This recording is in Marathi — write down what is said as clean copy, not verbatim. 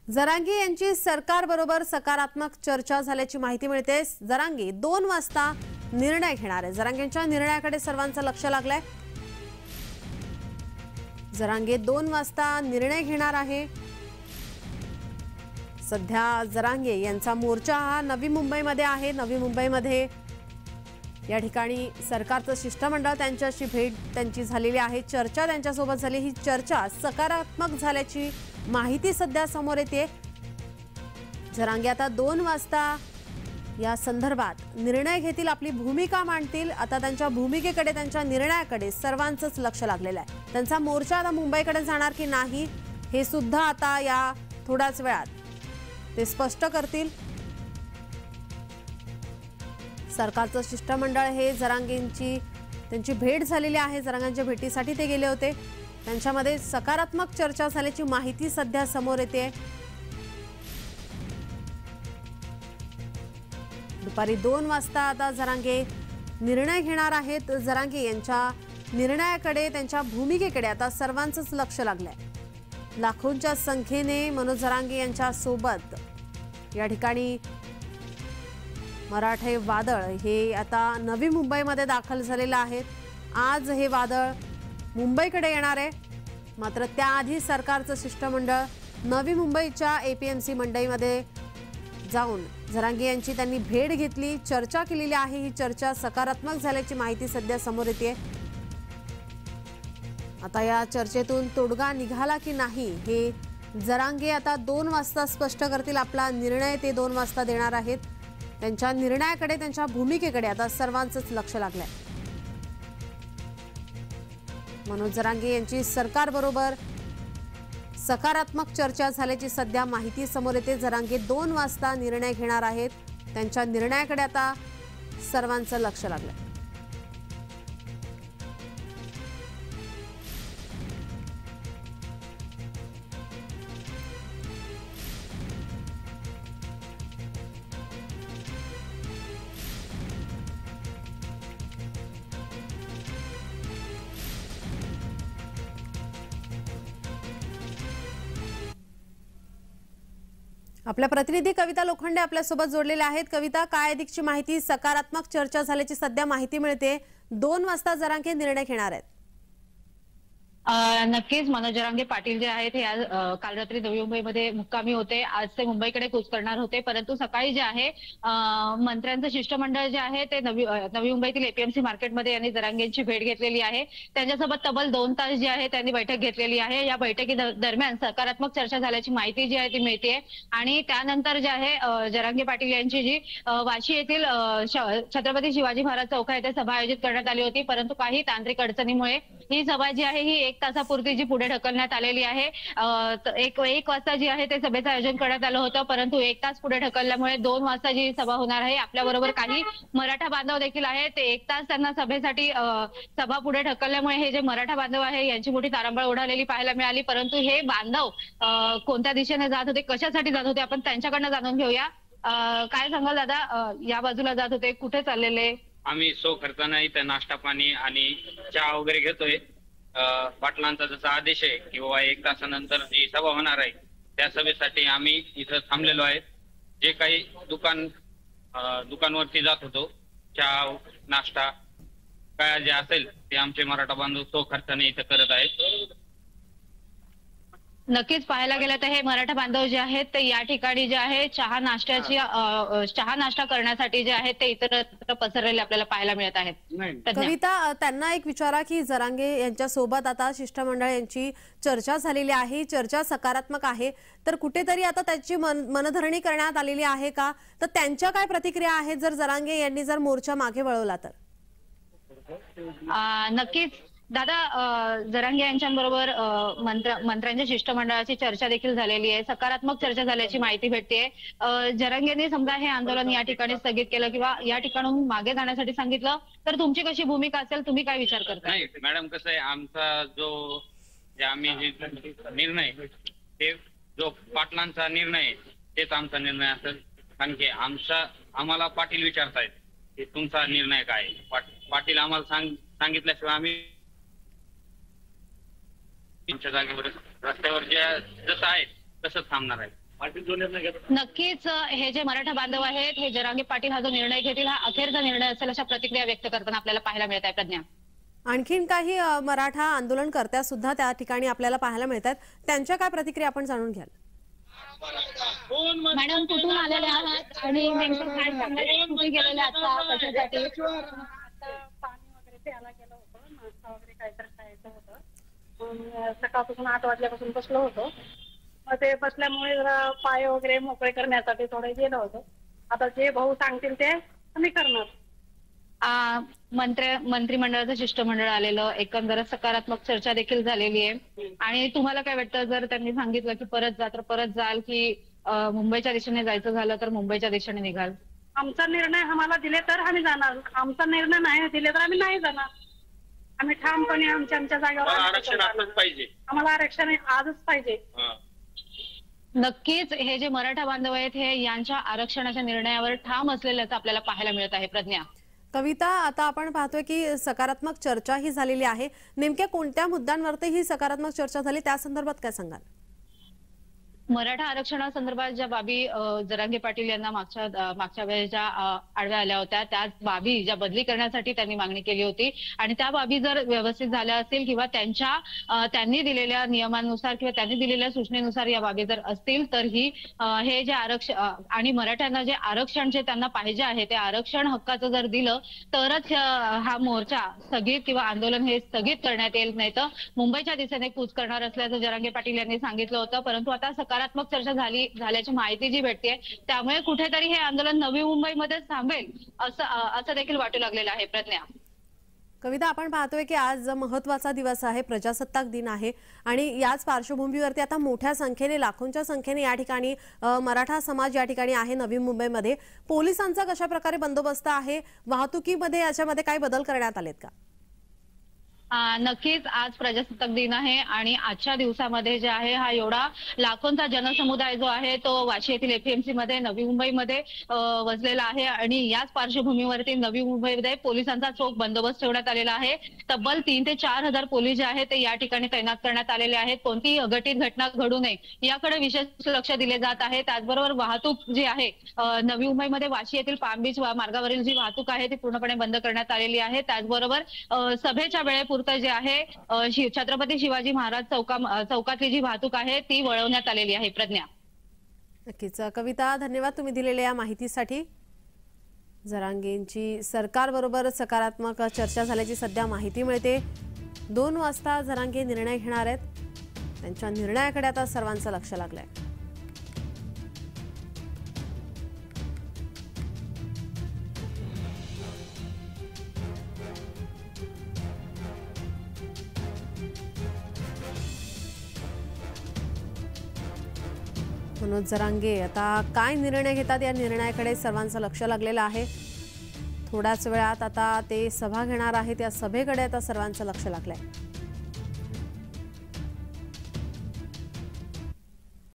जरांगे यांची सरकारबरोबर सकारात्मक चर्चा झाल्याची माहिती मिळते। जरांगे 2 वाजता निर्णय घेणार आहे। जरांगेंच्या निर्णयाकडे सर्वांचं लक्ष लागलंय। जरांगे 2 वाजता निर्णय घेणार आहे। सध्या जरांगे यांचा मोर्चा हा नवी मुंबईमध्ये आहे। नवी मुंबईमध्ये या ठिकाणी सरकारचं शिष्टमंडळ त्यांच्याशी भेट त्यांची झालेली आहे। चर्चा त्यांच्यासोबत झाली। ही चर्चा सकारात्मक झाल्याची माहिती सध्या समोर येते। जरांगे आता 2 वाजता या संदर्भात निर्णय घेतील, आपली भूमिका मांडतील। आता त्यांच्या भूमिकेकडे, त्यांच्या निर्णयाकडे सर्वांचंच लक्ष लागलेलं आहे। त्यांचा मोर्चा आता मुंबईकडे जाणार की नाही हे सुद्धा आता या थोड्याच वेळात ते स्पष्ट करतील। सरकारचं शिष्टमंडळ हे जरांगेंची त्यांची भेट झालेली आहे। जरांगेंच्या भेटीसाठी ते गेले होते। त्यांच्यामध्ये सकारात्मक चर्चा झाल्याची माहिती सध्या समोर येते। दुपारी 2 वाजता आता जरांगे निर्णय घेणार आहेत। जरांगे यांच्या निर्णयाकडे, त्यांच्या भूमिकेकडे आता सर्वांचंच लक्ष लागलंय। लाखोंच्या संख्येने मनोज जरांगे यांच्या सोबत या ठिकाणी मराठे वादळ हे आता नवी मुंबईमध्ये दाखल झालेलं आहे। आज हे वादळ मुंबईकडे येणार आहे। मात्र त्याआधी सरकारचं शिष्टमंडळ नवी मुंबईच्या एपीएमसी मंडईमध्ये जाऊन जरांगे यांची त्यांनी भेट घेतली, चर्चा केलेली आहे। ही चर्चा सकारात्मक झाल्याची माहिती सध्या समोर येते। आता या चर्चेतून तोडगा निघाला की नाही हे जरांगे आता 2 वाजता स्पष्ट करतील। आपला निर्णय ते 2 वाजता देणार आहेत। त्यांच्या निर्णयाकडे, त्यांच्या भूमिकेकडे आता सर्वांचंच लक्ष लागलंय। मनोज जरांगे यांची सरकारबरोबर सकारात्मक चर्चा झाल्याची सध्या माहिती समोर येते। जरांगे 2 वाजता निर्णय घेणार आहेत। त्यांच्या निर्णयाकडे आता सर्वांचं लक्ष लागलंय। आपल्या प्रतिनिधी कविता लोखंडे आपल्यासोबत जोडलेल्या आहेत। कविता, काय अधिकची माहिती? सकारात्मक चर्चा झाल्याची सध्या माहिती मिळते। 2 वाजता जरांगे निर्णय घेणार आहेत। नक्कीच मनोज जरांगे पाटील जे आहेत हे आज काल रात्री नवी मुंबईमध्ये मुक्कामी होते। आज ते मुंबईकडे कूच करणार होते, परंतु सकाळी जे आहे मंत्र्यांचं शिष्टमंडळ जे आहे ते नवी मुंबईतील एपीएमसी मार्केटमध्ये यांनी जरांगेंची भेट घेतलेली आहे। त्यांच्यासोबत तब्बल 2 तास जी आहे त्यांनी बैठक घेतलेली आहे। या बैठकी दरम्यान सकारात्मक चर्चा झाल्याची माहिती जी आहे ती मिळते। आणि त्यानंतर जे आहे जरांगे पाटील यांची जी वाशी येथील छत्रपती शिवाजी महाराज चौका येथे सभा आयोजित करण्यात आली होती, परंतु काही तांत्रिक अडचणीमुळे ही सभा जी आहे ही 1 तासापुरती जी पुढे ढकलण्यात आलेली आहे। 1 वाजता जी आहे ते सभेचं आयोजन करण्यात आलं होतं, परंतु 1 तास पुढे ढकलल्यामुळे 2 वाजता जी सभा होणार आहे। आपल्याबरोबर काही मराठा बांधव देखील आहेत। ते 1 तास त्यांना सभेसाठी सभा पुढे ढकलल्यामुळे हे जे मराठा बांधव आहे यांची मोठी तारांबळ उडालेली पाहायला मिळाली। परंतु हे बांधव कोणत्या दिशेने जात होते, कशासाठी जात होते, आपण त्यांच्याकडनं जाणून घेऊया। काय सांगाल दादा, या बाजूला जात होते, कुठे चाललेले? आम्ही सो खर्चाने इथं नाश्ता पाणी आणि चहा वगैरे घेतोय। पाटलांचा जसा आदेश आहे की बाबा 1 तासानंतर जी सभा होणार आहे त्या सभेसाठी आम्ही इथं थांबलेलो आहे। जे काही दुकानवरती जात होतो, चहा नाश्ता काय जे असेल ते आमचे मराठा बांधव सो खर्चाने इथं करत आहेत। नक्कीच पाहायला गेलं तर हे मराठा बांधव जे आहेत ते या ठिकाणी जे आहे चहा नाश्ता करण्यासाठी जे आहेत ते इतरत्र पसरलेले आपल्याला पाहायला मिळत आहेत। कविता, त्यांना एक विचारा की जरांगे यांच्या सोबत आता शिष्टमंडळ यांची चर्चा झालेली आहे, चर्चा सकारात्मक आहे, तर कुठेतरी आता त्याची मनधरणी करण्यात आलेली आहे का? तर त्यांच्या काय प्रतिक्रिया आहेत जर जरांगे यांनी जर मोर्चा मागे वळवला तर? नक्कीच दादा, जरांगे यांच्याबरोबर मंत्र्यांच्या शिष्टमंडळाची चर्चा देखील झालेली आहे। सकारात्मक चर्चा झाल्याची माहिती भेटते। जरांगेंनी समजा हे आंदोलन या ठिकाणी स्थगित केलं किंवा या ठिकाणाहून मागे जाण्यासाठी सांगितलं तर तुमची कशी भूमिका असेल, तुम्ही काय विचार करता? नाही मॅडम, कसं आहे, आमचा आम्ही निर्णय ते जो पाटलांचा निर्णय तेच आमचा निर्णय असेल। कारण की आम्हाला पाटील विचारतायत की तुमचा निर्णय काय? पाटील आम्हाला सांगितल्याशिवाय आम्ही आमच्या जागेवर रस्त्यावर जसं आहे तसंच थांबणार आहे। पाटील जो निर्णय घेतात नक्कीच हे जे मराठा बांधव आहेत हे जरांगे पाटील हा जो निर्णय घेतील हा अखेरचा निर्णय असेल अशा प्रतिक्रिया व्यक्त करताना आपल्याला पाहायला मिळत आहे. प्रज्ञा, आणखीन काही मराठा आंदोलनकर्त्या सुद्धा त्या ठिकाणी आपल्याला पाहायला मिळतात, त्यांच्या काय प्रतिक्रिया आपण जाणून घ्याल? मॅडम कुठून आलेले आहात आणि नेमकं काय सांगायला कुठे गेलेले आता कशासाठी? पाणी वगैरे प्यायला गेलो होतो, नाश्ता वगैरे काहीतरी खायचं होतं. सकाळपासून 8 वाजल्यापासून बसलो होतो. मग ते बसल्यामुळे जरा पाय वगैरे मोकळे करण्यासाठी थोडे गेलो होतो. आता जे भाऊ सांगतील ते आम्ही करणार. मंत्रिमंडळाचं शिष्टमंडळ आलेलं, एकंदरच सकारात्मक चर्चा देखील झालेली आहे. आणि तुम्हाला काय वाटतं, जर त्यांनी सांगितलं की परत जा तर परत जाल, की मुंबईच्या दिशेने जायचं झालं तर मुंबईच्या दिशेने निघाल? आमचा निर्णय आम्हाला दिले तर आम्ही जाणार, आमचा निर्णय नाही दिले तर आम्ही नाही जाणार. आम्ही ठामपणे आमच्या जागेवर आरक्षण आताच पाहिजे, आम्हाला आरक्षण आजच पाहिजे. नक्कीच हे जे मराठा बांधव आहेत हे यांच्या आरक्षणाच्या निर्णयावर ठाम असलेल्याचं आपल्याला पाहायला मिळत आहे. प्रज्ञा, कविता, आता आपण पाहतोय की सकारात्मक चर्चा ही झालेली आहे. नेमक्या कोणत्या मुद्द्यांवरती ही सकारात्मक चर्चा झाली, त्या संदर्भात काय सांगाल? मराठा आरक्षणासंदर्भात ज्या बाबी जरांगे पाटील यांना मागच्या वेळेस ज्या आडव्या आल्या होत्या, त्या बाबी ज्या बदली करण्यासाठी त्यांनी मागणी केली होती आणि त्या बाबी जर व्यवस्थित झाल्या असतील किंवा त्यांनी दिलेल्या नियमांनुसार किंवा त्यांनी दिलेल्या सूचनेनुसार या बाबी जर असतील तर ही हे जे आरक्षण आणि मराठ्यांना जे आरक्षण जे त्यांना पाहिजे आहे ते आरक्षण हक्काचं जर दिलं तरच हा मोर्चा स्थगित किंवा आंदोलन हे स्थगित करण्यात येईल, नाही तर मुंबईच्या दिशेने कूच करणार असल्याचं जरांगे पाटील यांनी सांगितलं होतं. परंतु आता सकारात्मक चर्चा झाल्याची माहिती जी भेटते त्यामुळे कुठेतरी हे आंदोलन नवी मुंबईमध्येच थांबेल असं देखील वाटू लागलेलं आहे. प्रज्ञा, कविता, आपण पाहतोय की आज महत्त्वाचा दिवस आहे, प्रजासत्ताक दिन आहे आणि याच पार्श्वभूमीवरती आता मोठ्या संख्येने, लाखोंच्या संख्येने या ठिकाणी मराठा समाज या ठिकाणी आहे नवी मुंबईमध्ये. पोलिसांचा कशा प्रकारे बंदोबस्त आहे, वाहतुकीमध्ये याच्यामध्ये काही बदल करण्यात आलेत का? नक्कीच आज प्रजासत्ताक दिन आहे आणि आजच्या दिवसामध्ये जे आहे हा एवढा लाखोंचा जनसमुदाय जो आहे तो वाशी येथील एपीएमसी मध्ये नवी मुंबईमध्ये वसलेला आहे आणि याच पार्श्वभूमीवरती नवी मुंबईमध्ये पोलिसांचा चोख बंदोबस्त ठेवण्यात आलेला आहे. तब्बल 3,000 ते 4,000 पोलीस जे आहेत ते या ठिकाणी तैनात करण्यात आलेले आहेत. कोणतीही अघटित घटना घडू नये याकडे विशेष लक्ष दिले जात आहे. त्याचबरोबर वाहतूक जी आहे नवी मुंबईमध्ये वाशी येथील पाम बीच मार्गावरील जी वाहतूक आहे ती पूर्णपणे बंद करण्यात आलेली आहे. त्याचबरोबर सभेच्या वेळेपुरतं जे आहे छत्रपती शिवाजी महाराज चौकातली जी वाहतूक आहे ती वळवण्यात आलेली आहे. प्रज्ञा, नक्कीच कविता, धन्यवाद तुम्ही दिलेल्या या माहितीसाठी. जरांगेंची सरकारबरोबर सकारात्मक चर्चा झाल्याची सध्या माहिती मिळते. 2 वाजता जरांगे निर्णय घेणार आहेत. त्यांच्या निर्णयाकडे आता सर्वांचं लक्ष लागलंय. मनोज जरांगे आता काय निर्णय घेतात या निर्णयाकडे सर्वांचं लक्ष लागलेलं आहे. थोड्याच वेळात आता ते सभा घेणार आहेत, त्या सभेकडे आता सर्वांचं लक्ष लागलंय.